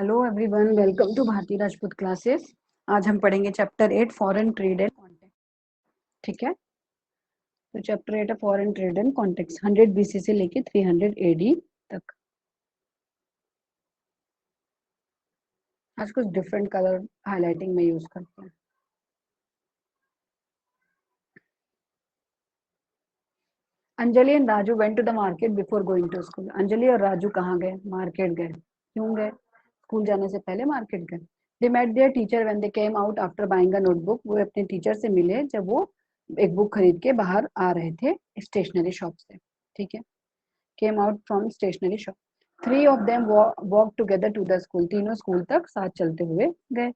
Hello everyone, welcome to Bharati Rajput classes. आज हम पढ़ेंगे chapter 8 foreign trade and contact. ठीक है, तो चैप्टर 8 है foreign trade and contact, 100 BC से लेके 300 एडी तक। आज कुछ डिफरेंट कलर हाईलाइटिंग में यूज करते हैं। Anjali and Raju went to the market before going to school. Anjali और राजू कहाँ गए? मार्केट गए। क्यों गए? स्कूल जाने से पहले मार्केट गए। They met their teacher when they came out after buying a notebook. वो अपने टीचर से मिले जब वो एक बुक खरीद के बाहर आ रहे थे स्टेशनरी शॉप से। ठीक है, came out from stationery shop. Three of them walk together to the school. तीनों स्कूल तक साथ चलते हुए गए।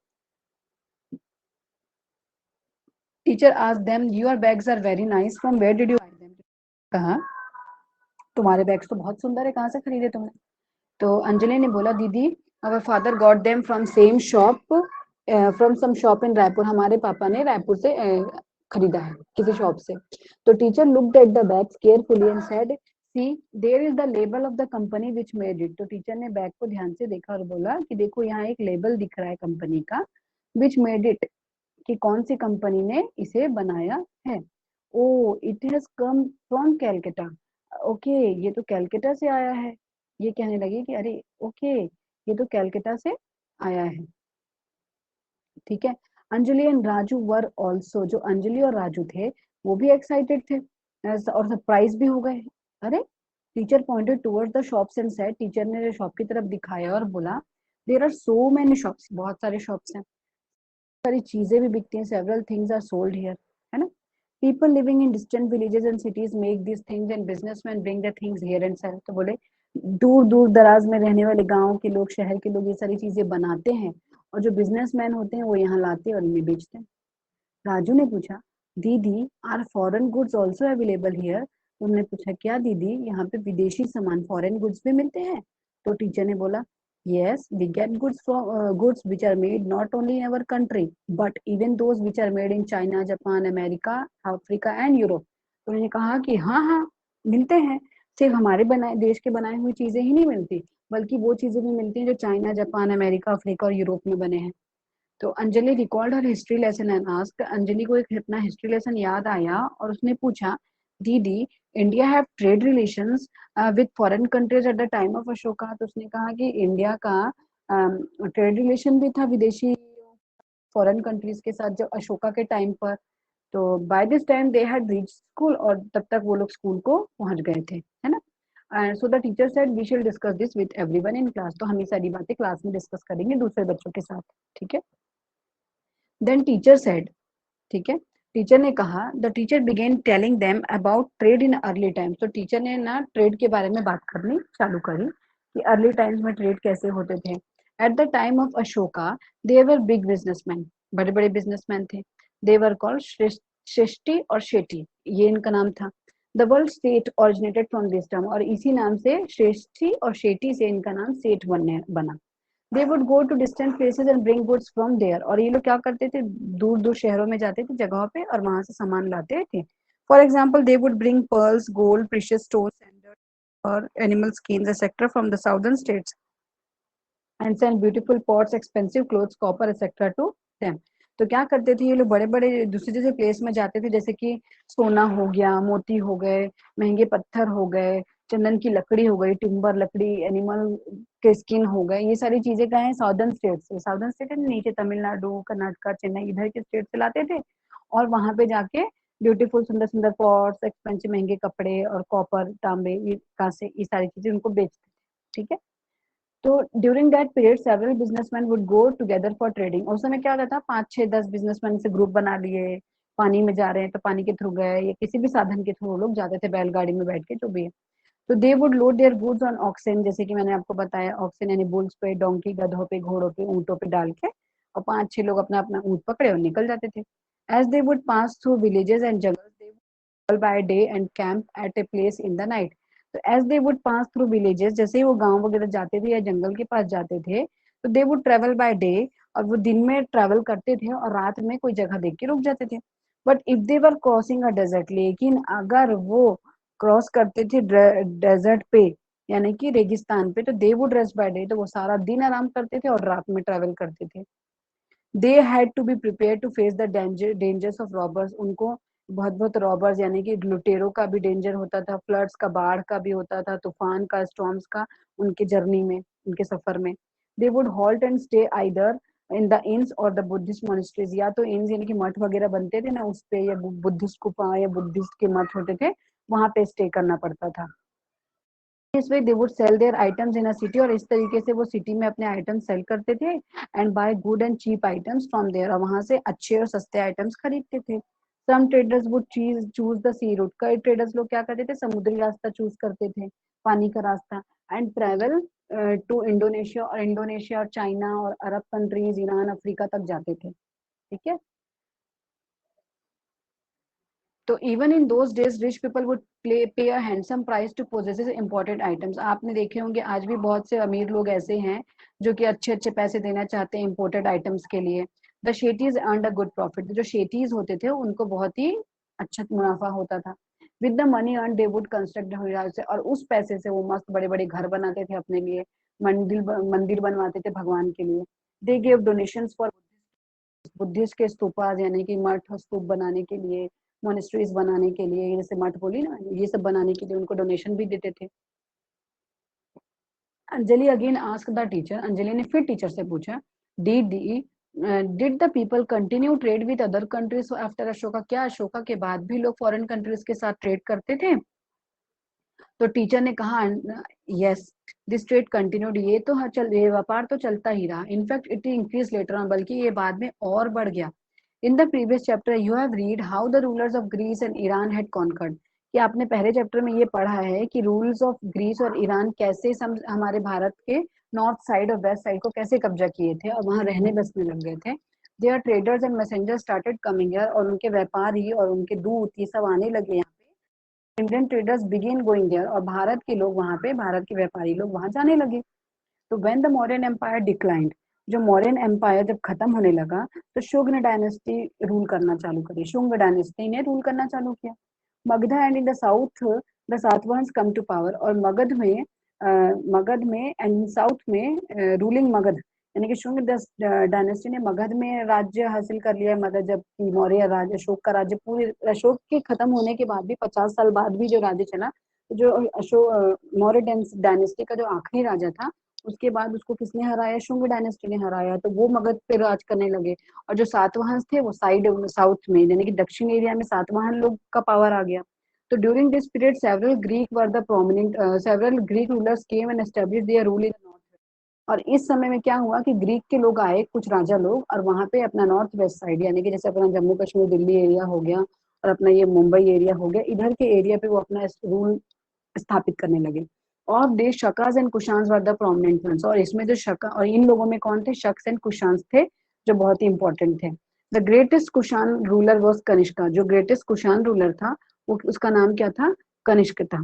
Teacher asked them, your bags are very nice, from where did you buy them? कहा, तुम्हारे बैग्स तो बहुत सुंदर है, कहाँ से खरीदे तुमने? तो अंजलि ने बोला, दीदी our father got them from same shop, from some shop in Raipur. हमारे पापा ने रायपुर से खरीदा है किसी शॉप से। तो teacher looked at the bags carefully and said, see there is the label of the company which made it. तो टीचर ने बैग को ध्यान से देखा और बोला कि देखो यहाँ एक लेबल दिख रहा है कंपनी का, विच मेड इट, कि कौन सी कंपनी ने इसे बनाया है। Oh it has come from Calcutta. Okay, ये तो कैलकाटा से आया है। ये कहने लगे कि अरे ओके, ये तो कैलकाटा से आया है। ठीक है, Anjali and Raju were also, जो अंजलि और राजू थे वो भी एक्साइटेड थे और सरप्राइज भी हो गए। अरे, teacher pointed towards the shops and said, teacher ने शॉप की तरफ दिखाया और बोला, there are so many shops, बहुत सारे शॉप्स हैं, सारी चीजें भी बिकती हैं, several things are sold here, है ना। People living in distant villages and cities make this things and businessman bring the things here and sell. तो बोले दूर दूर दराज में रहने वाले गांव के लोग, शहर के लोग ये सारी चीजें बनाते हैं और जो बिजनेसमैन होते हैं वो यहाँ लाते हैं और इन्हें बेचते हैं। राजू ने पूछा, दीदी are foreign goods also available here? उन्होंने पूछा, क्या दीदी यहाँ पे विदेशी सामान, फॉरेन गुड्स भी मिलते हैं? तो टीचर ने बोला, yes we get goods from goods which are made not only in our country but even those which are made in China, Japan, America, Africa and Europe। तो उन्होंने कहा कि हाँ हाँ मिलते हैं, सिर्फ हमारे बनाए देश के बनाए हुई चीजें ही नहीं मिलती, बल्कि वो चीजें भी मिलती हैं जो चाइना, जापान, अमेरिका, अफ्रीका और यूरोप में बने हैं। तो Anjali recalled her history lesson and asked, Anjali को एक अपना हिस्ट्री लेसन याद आया और उसने पूछा, दीदी India have trade relations with foreign countries at the time of Ashoka. तो उसने कहा कि इंडिया का ट्रेड रिलेशन भी था विदेशी फॉरेन कंट्रीज के साथ जब अशोका के टाइम पर। तो by this time they had reach school, और तब तक वो लोग स्कूल को पहुंच गए थे, है ना। And so the teacher said we shall discuss this with everyone in class. तो हम ये सारी बातें क्लास में डिस्कस करेंगे दूसरे बच्चों के साथ। ठीक है, देन टीचर सेड, ठीक है, टीचर ने कहा, the teacher began telling them about trade in early times. तो टीचर ने ना ट्रेड के बारे में बात करनी चालू करी कि अर्ली टाइम्स में ट्रेड कैसे होते थे। At the time of Ashoka they were big businessman, बड़े बड़े बिजनेसमैन थे। दे वर कॉल्ड श्रेष्ठी और शेट्टी, ये इनका नाम था। The world state originated from this term, और इसी नाम से श्रेष्ठी और शेट्टी से इनका नाम सेठ बना। They would go to distant places and bring goods from there. और ये लोग क्या करते थे, दूर दूर शहरों में जाते थे जगहों पे और वहां से सामान लाते थे। For example they would bring pearls, gold, precious stones, sandal और animal skins etcetera from the southern states and send beautiful pots, expensive clothes, copper etcetera to them. तो क्या करते थे ये लोग, बड़े बड़े दूसरे दूसरे प्लेस में जाते थे, जैसे कि सोना हो गया, मोती हो गए, महंगे पत्थर हो गए, चंदन की लकड़ी हो गई, टिम्बर लकड़ी, एनिमल के स्किन हो गए, ये सारी चीजें कहाँ है, साउदर्न स्टेट से। साउदर्न स्टेट है नीचे तमिलनाडु, कर्नाटका, चेन्नई, इधर के स्टेट से लाते थे और वहां पे जाके ब्यूटीफुल सुंदर सुंदर पॉट्स, एक्सपेंसिव महंगे कपड़े और कॉपर, तांबे, कांसे, ये सारी चीजें उनको बेचते थे। ठीक है, तो during that period several businessman would go together for trading. उस समय क्या होता था, 5 6 10 बिजनेसमैन से ग्रुप बना लिए, पानी में जा रहे हैं तो पानी के थ्रू गए या किसी भी साधन के थ्रू लोग जाते थे, बैलगाड़ी में बैठ के जो भी है। तो they would load their goods on oxen, जैसे कि मैंने आपको बताया, ऑक्सन यानी बुल्स पे, डोंकी, गधों पे, घोड़ों पे, ऊंटों पे डाल के, और 5 6 लोग अपना अपना ऊंट पकड़े और निकल जाते थे। As they would pass through villages and jungles they would by day and camp at a place in the night। तो as they would pass through villages, जैसे ही वो गांव वगैरह जाते थे या जंगल के पास जाते थे, तो they would travel by day, और वो दिन में ट्रेवल करते थे और रात में कोई जगह देख के रुक जाते थे। But if they were crossing a desert, लेकिन अगर वो क्रॉस करते थे डेजर्ट पे, यानी कि रेगिस्तान पे, तो they would rest by day, तो वो सारा दिन आराम करते थे और रात में ट्रैवल करते थे। They had to be prepare to face the dangers of robbers, उनको बहुत बहुत रॉबर्स यानी कि लुटेरों का भी डेंजर होता था, फ्लड्स का, बाढ़ का भी होता था, तूफान का, स्टॉर्म्स का, उनके जर्नी में, उनके सफर में। They would halt and stay either in the inns or the Buddhist monasteries, या तो इन्स यानी कि मठ वगैरह बनते थे ना उस पे, या बुद्धिस्ट गुफा या बुद्धिस्ट के मठ होते थे, वहां पे स्टे करना पड़ता था। इस way they would sell their items in a city, और इस तरीके से वो सिटी में अपने आइटम सेल करते थे, and buy good and cheap items from there, और वहां से अच्छे और सस्ते आइटम्स खरीदते थे। Some traders would choose the sea route, कई ट्रेडर्स लोग क्या करते थे, समुद्री रास्ता चूज करते थे, पानी का रास्ता, एंड ट्रेवल टू इंडोनेशिया और चाइना और अरब कंट्रीज, ईरान, अफ्रीका तक जाते थे। ठीक है। तो even in those days rich people would pay a handsome price to possess imported items, आपने देखे होंगे आज भी बहुत से अमीर लोग ऐसे हैं जो कि अच्छे अच्छे पैसे देना चाहते हैं इंपोर्टेड आइटम्स के लिए। The Shettis earned a good profit, जो शेटीज होते थे उनको बहुत ही अच्छा मुनाफा होता था। With the money earn they would construct, और उस पैसे से वो मस्त बड़े बड़े घर बनाते थे अपने लिए, मंदिर बनवाते थे भगवान के लिए। They gave donations for Buddhist के स्तूपास यानी कि मठ स्तूप बनाने के लिए, मोनेस्ट्रीज बनाने के लिए, जैसे मठ बोली ना, ये सब बनाने के लिए उनको डोनेशन भी देते थे। Anjali again ask the teacher, Anjali ने फिर टीचर से पूछा, did the people continue trade with other countries after Ashoka, क्या अशोका के बाद भी लोग फॉरेन कंट्रीज के साथ ट्रेड करते थे? तो टीचर ने कहा, यस दिस ट्रेड कंटिन्यूड, ये तो चल, ये व्यापार तो चलता ही रहा, in fact it increase later on, बल्कि ये बाद में और बढ़ गया। In the previous chapter you have read how the rulers of Greece and Iran had conquered, कि आपने पहले चैप्टर में ये पढ़ा है कि रूल्स ऑफ ग्रीस और ईरान कैसे हमारे भारत के नॉर्थ साइड और वेस्ट साइड को कैसे कब्जा किए थे और वहां रहने बसने लग गए थे। Their traders and messengers started coming here, और उनके व्यापारी और उनके दूत ये सब आने लगे यहाँ पे। Indian traders begin going there, और भारत के लोग वहां पे, भारत के व्यापारी लोग वहां जाने लगे। तो when the Mauryan empire declined, जो मौर्यन एम्पायर जब खत्म होने लगा, तो शुंग डायनेस्टी रूल करना चालू करी, शुंग डायनेस्टी ने रूल करना चालू किया। Magadha and in the south the Satavahanas came to power, और मगध में एंड साउथ में रूलिंग मगध यानी कि शुंग डायनेस्टी ने मगध में राज्य हासिल कर लिया। मगध जब मौर्य राज्य, अशोक का राज्य, पूरे अशोक के खत्म होने के बाद भी 50 साल बाद भी जो राज्य चला, तो जो अशोक मौर्य डायनेस्टी का जो आखिरी राजा था, उसके बाद उसको किसने हराया, शुंग डायनेस्टी ने हराया, तो वो मगध पे राज करने लगे। और जो सातवाहन थे वो साइड साउथ में यानी कि दक्षिण एरिया में सातवाहन लोग का पावर आ गया। तो during this period several Greek rulers came and establish their rule in north, और इस समय में क्या हुआ कि ग्रीक के लोग आए, कुछ राजा लोग, और वहां पे अपना नॉर्थ वेस्ट साइड यानी कि जैसे अपना जम्मू कश्मीर दिल्ली एरिया हो गया और अपना ये मुंबई एरिया हो गया, इधर के एरिया पे वो अपना रूल स्थापित करने लगे। और the Shakas and Kushans were the prominent ones, और इसमें जो शका, और इन लोगों में कौन थे, शक्स एंड कुशांस थे, जो बहुत ही इंपॉर्टेंट थे। The greatest Kushan ruler was Kanishka, जो ग्रेटेस्ट कुशान रूलर था वो, उसका नाम क्या था, कनिष्क था।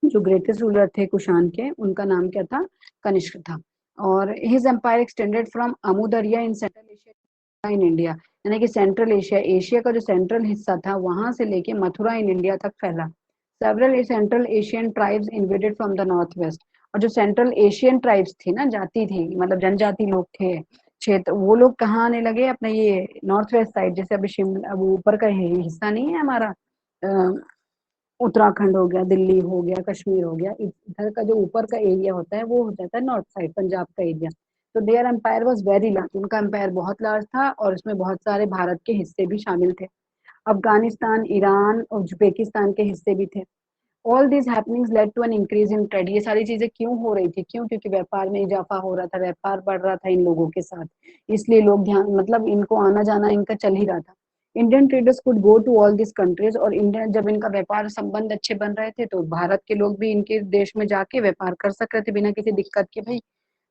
जो ग्रेटेस्ट रूलर थे कुशान के, उनका नाम क्या था, कनिष्क था। और his empire extended from Amu Darya in Central Asia in India, यानी कि सेंट्रल एशिया, एशिया का जो सेंट्रल हिस्सा था वहां से लेके मथुरा इन इंडिया तक फैला। Several central Asian tribes invaded from the north west, और जो सेंट्रल एशियन ट्राइब्स थी ना, जाति थी, मतलब जनजाति लोग थे, क्षेत्र, वो लोग कहाँ आने लगे, अपने ये नॉर्थ वेस्ट साइड, जैसे अभी शिमला, अब ऊपर का हिस्सा नहीं है हमारा, उत्तराखंड हो गया, दिल्ली हो गया, कश्मीर हो गया, इधर का जो ऊपर का एरिया होता है वो हो जाता है नॉर्थ साइड, पंजाब का एरिया। तो their empire was very large, उनका एम्पायर बहुत लार्ज था, और उसमें बहुत सारे भारत के हिस्से भी शामिल थे। अफगानिस्तान, ईरान और उज्बेकिस्तान के हिस्से भी थे। All these happenings led to an increase in trade, ये सारी चीजें क्यों हो रही थी, क्यों, क्योंकि व्यापार में इजाफा हो रहा था, व्यापार बढ़ रहा था इन लोगों के साथ, इसलिए लोग ध्यान, मतलब इनको आना जाना इनका चल ही रहा था। Indian traders could go to all this countries, और इंडियन जब इनका व्यापार संबंध अच्छे बन रहे थे तो भारत के लोग भी इनके देश में जाके व्यापार कर सक रहे थे बिना किसी दिक्कत के भाई।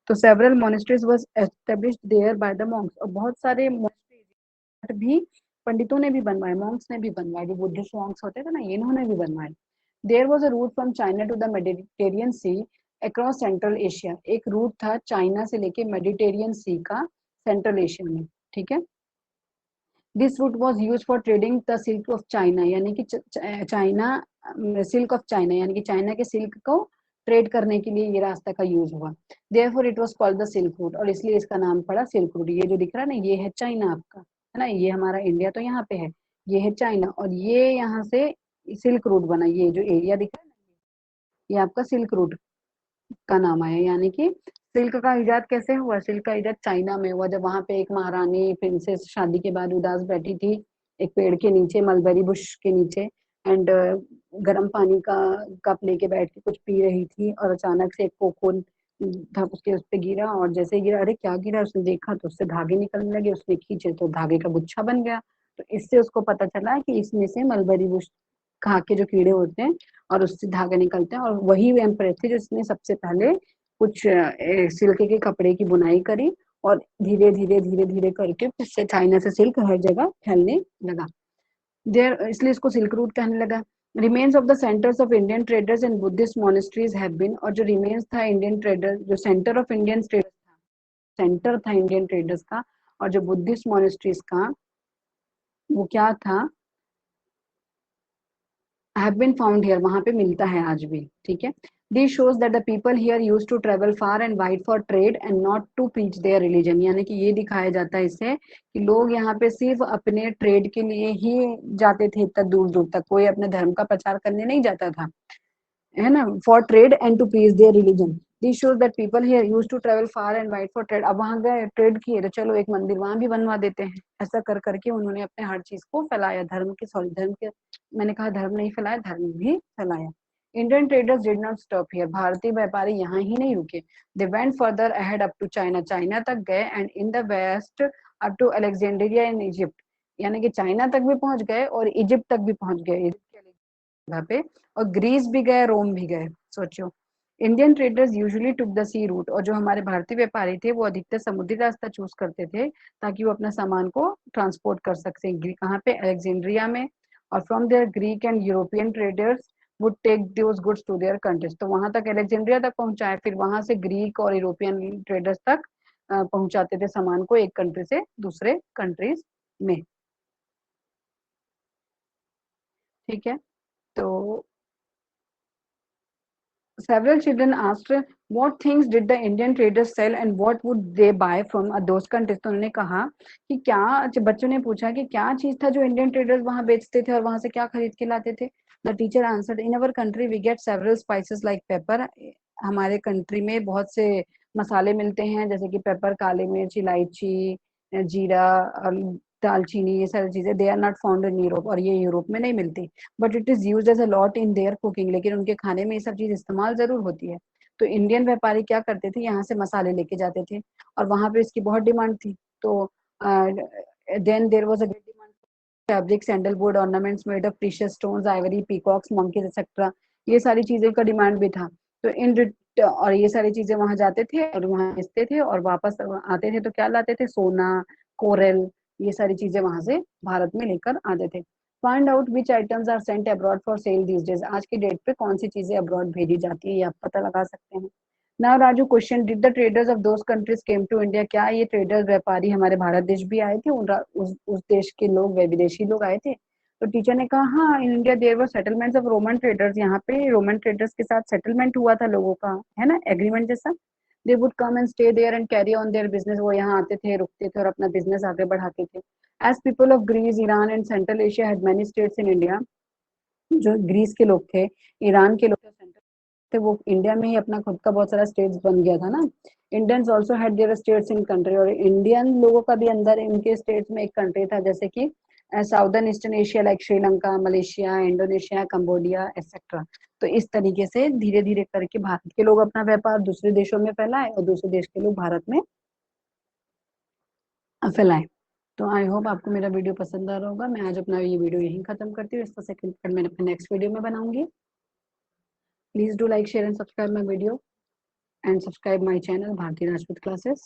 तो several monasteries was established there by the monks, और बहुत सारे मोनेस्ट्रीज भी पंडितों ने भी बनवाए, मॉन्क्स ने भी बनवाए, जो बुद्धिस्ट मॉन्क्स होते थे ना, इन्होंने भी बनवाए। There was a route from China to the Mediterranean sea across central Asia, एक रूट था चाइना से लेके मेडिटेरियन सी का सेंट्रल एशिया में। ठीक है। This route was use for trading the silk of China, यानी कि चाइना, सिल्क ऑफ चाइना यानी कि चाइना के सिल्क को ट्रेड करने के लिए ये रास्ता का यूज हुआ। Therefore it was called the silk route, और इसलिए इसका नाम पड़ा सिल्क रूट। ये जो दिख रहा है ना, ये है चाइना आपका, है ना, ये हमारा इंडिया तो यहाँ पे है, ये है चाइना, और ये यहाँ से सिल्क रूट बना। ये जो एरिया दिख रहा है ना, ये आपका सिल्क रूट का नाम आया। यानी कि सिल्क का इजाद कैसे हुआ? सिल्क का इजाद चाइना में हुआ, जब वहां पे एक महारानी प्रिंसेस शादी के बाद उदास बैठी थी एक पेड़ के नीचे, मलबेरी बुश के नीचे, एंड गर्म पानी का कप लेके बैठ के कुछ पी रही थी, और अचानक से एक कोकून था उसके उस पे गिरा, और जैसे ही गिरा, अरे क्या गिरा, उसने देखा तो उससे धागे निकलने लगे, उसने खींचे तो धागे का गुच्छा बन गया। तो इससे उसको पता चला कि इसमें से मलबेरी बुश खा के जो कीड़े होते हैं और उससे धागे निकलते हैं, और वही एम्प्रेस थी जिसने सबसे पहले कुछ सिल्क के कपड़े की बुनाई करी, और धीरे धीरे धीरे धीरे करके उससे चाइना से सिल्क हर जगह फैलने लगा। देर इसलिए इसको सिल्क रूट कहने लगा। Remains of the centres of Indian traders and Buddhist monasteries have been, और जो रिमेन्स था इंडियन ट्रेडर, जो सेंटर ऑफ इंडियन ट्रेडर्स था, सेंटर था इंडियन ट्रेडर्स का, और जो बुद्धिस्ट मोनेस्ट्रीज का, वो क्या था, have been found here, वहां पे मिलता है आज भी, ठीक है। This shows that the people here used to travel far and wide for trade and not to preach their religion। यानी कि ये दिखाया जाता है इससे कि लोग यहाँ पे सिर्फ अपने ट्रेड के लिए ही जाते थे, इतना दूर दूर तक, कोई अपने धर्म का प्रचार करने नहीं जाता था, है ना, for trade and to please their religion. This shows that people here use to travel far and wide for trade. अब वहां गए, ट्रेड किए, तो चलो एक मंदिर वहां भी बनवा देते हैं। ऐसा कर करके उन्होंने अपने हर चीज को फैलाया, धर्म के, सॉरी धर्म के, मैंने कहा धर्म नहीं फैलाया, धर्म भी फैलाया। Indian traders did not stop here, भारतीय व्यापारी यहाँ ही नहीं रुके। They went further ahead up to China, China तक गए, and in the west up to Alexandria in Egypt, यानी कि चाइना तक भी पहुंच गए और इजिप्ट तक भी पहुंच गए जगह पे, और ग्रीस भी गए, रोम भी गए। सोचो, Indian traders usually took the sea route, और जो हमारे भारतीय व्यापारी थे वो अधिकतर समुद्री रास्ता चूज करते थे ताकि वो अपना सामान को ट्रांसपोर्ट कर सकते। कहाँ पे? अलेक्जेंड्रिया में। और from there Greek and European traders would take those goods to their countries, तो वहां तक अलेक्जेंड्रिया तक पहुंचाए, फिर वहां से ग्रीक और यूरोपियन ट्रेडर्स तक पहुंचाते थे सामान को, एक कंट्री से दूसरे कंट्रीज में, ठीक है। तो several children asked what things did the Indian traders sell and what would they buy from those countries। तो उन्होंने कहा कि क्या, बच्चों ने पूछा कि क्या चीज था जो इंडियन ट्रेडर्स वहां बेचते थे और वहां से क्या खरीद के लाते थे। The teacher answered in our country we get several spices like pepper. हमारे कंट्री में बहुत से मसाले मिलते हैं, जैसे कि पेपर, काली मिर्च, इलायची, जीरा, दालचीनी, ये सारी चीजें। They are not found in Europe, और ये यूरोप में नहीं मिलती। But it is used as a lot in their cooking, लेकिन उनके खाने में ये सब चीज इस्तेमाल जरूर होती है। तो इंडियन व्यापारी क्या करते थे, यहाँ से मसाले लेके जाते थे, और वहां पे इसकी बहुत डिमांड थी। तो then there was a great demand fabric, sandalwood, ornaments made of precious stones, ivory, peacocks, monkeys etcetera, ये सारी चीजें का डिमांड भी था। तो और ये सारी चीजें वहां जाते थे और वहां बेचते थे, और वापस आते थे तो क्या लाते थे, सोना, कोरल, ये सारी चीजें वहां से भारत में लेकर आते थे। Find out which items are sent abroad for sale these days, आज की डेट पे कौन सी चीजें अब्रॉड भेजी जाती है, ये आप पता लगा सकते हैं। Now Raju, question, did the traders of those countries came to India, क्या ये ट्रेडर्स, व्यापारी हमारे भारत देश भी आए थे, उस देश के लोग, विदेशी लोग आए थे? तो टीचर ने कहा हाँ, in India there were settlements of Roman traders, यहाँ पे रोमन ट्रेडर्स के साथ सेटलमेंट हुआ था लोगों का, है ना, एग्रीमेंट जैसा। They would come and stay there and carry on their business, वो यहाँ आते थे, रुकते थे और अपना बिजनेस आगे बढ़ाते थे। As people of Greece, Iran and central Asia had many states in India, जो ग्रीस के लोग थे, ईरान के लोग थे, सेंट्रल थे, वो इंडिया में ही अपना खुद का बहुत सारा स्टेट्स बन गया था ना। Indians also had there states in country, और इंडियन लोगों का भी अंदर इनके स्टेट्स में एक कंट्री था, जैसे कि southern eastern Asia like Sri Lanka, Malaysia, Indonesia, Cambodia etcetera. तो इस तरीके से धीरे धीरे करके भारत के लोग अपना व्यापार दूसरे देशों में फैलाए, और दूसरे देश के लोग भारत में फैलाए। तो आई होप आपको मेरा वीडियो पसंद आ रहा होगा। मैं आज अपना ये वीडियो यहीं खत्म करती हूँ, इसका सेकंड पार्ट मैं अपने नेक्स्ट वीडियो में बनाऊंगी। Please do like, share and subscribe my video, and subscribe my channel Bharti Rajput Classes.